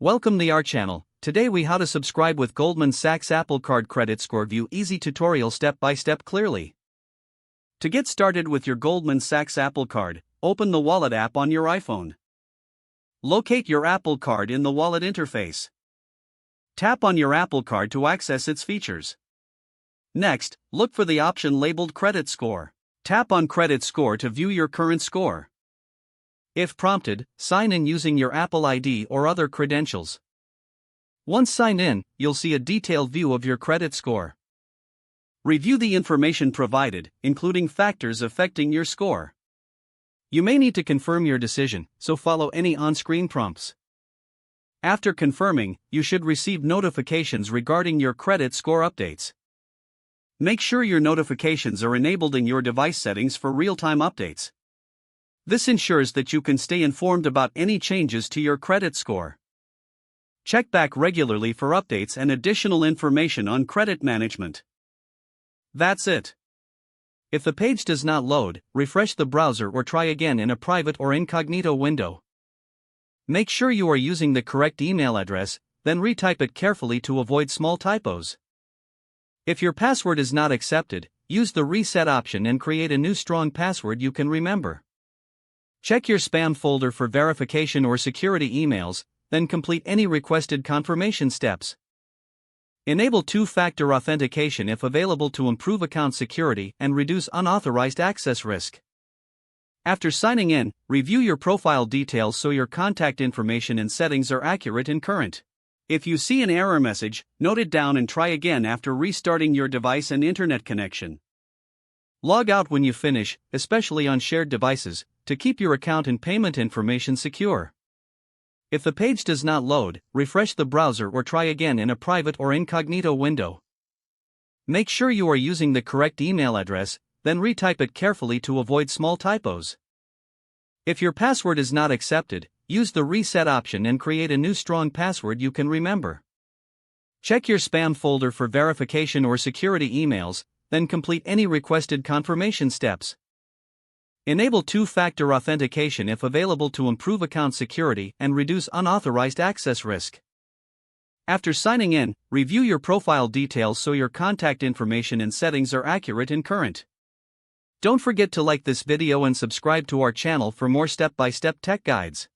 Welcome to our channel. Today we how to subscribe with Goldman Sachs Apple Card credit score view easy tutorial step by step clearly. To get started with your Goldman Sachs Apple Card, open the Wallet app on your iPhone. Locate your Apple Card in the Wallet interface. Tap on your Apple Card to access its features. Next, look for the option labeled Credit Score. Tap on Credit Score to view your current score. If prompted, sign in using your Apple ID or other credentials. Once signed in, you'll see a detailed view of your credit score. Review the information provided, including factors affecting your score. You may need to confirm your decision, so follow any on-screen prompts. After confirming, you should receive notifications regarding your credit score updates. Make sure your notifications are enabled in your device settings for real-time updates. This ensures that you can stay informed about any changes to your credit score. Check back regularly for updates and additional information on credit management. That's it. If the page does not load, refresh the browser or try again in a private or incognito window. Make sure you are using the correct email address, then retype it carefully to avoid small typos. If your password is not accepted, use the reset option and create a new strong password you can remember. Check your spam folder for verification or security emails, then complete any requested confirmation steps. Enable two-factor authentication if available to improve account security and reduce unauthorized access risk. After signing in, review your profile details so your contact information and settings are accurate and current. If you see an error message, note it down and try again after restarting your device and internet connection. Log out when you finish, especially on shared devices, to keep your account and payment information secure. If the page does not load, refresh the browser or try again in a private or incognito window. Make sure you are using the correct email address, then retype it carefully to avoid small typos. If your password is not accepted, use the reset option and create a new strong password you can remember. Check your spam folder for verification or security emails, then complete any requested confirmation steps. Enable two-factor authentication if available to improve account security and reduce unauthorized access risk. After signing in, review your profile details so your contact information and settings are accurate and current. Don't forget to like this video and subscribe to our channel for more step-by-step tech guides.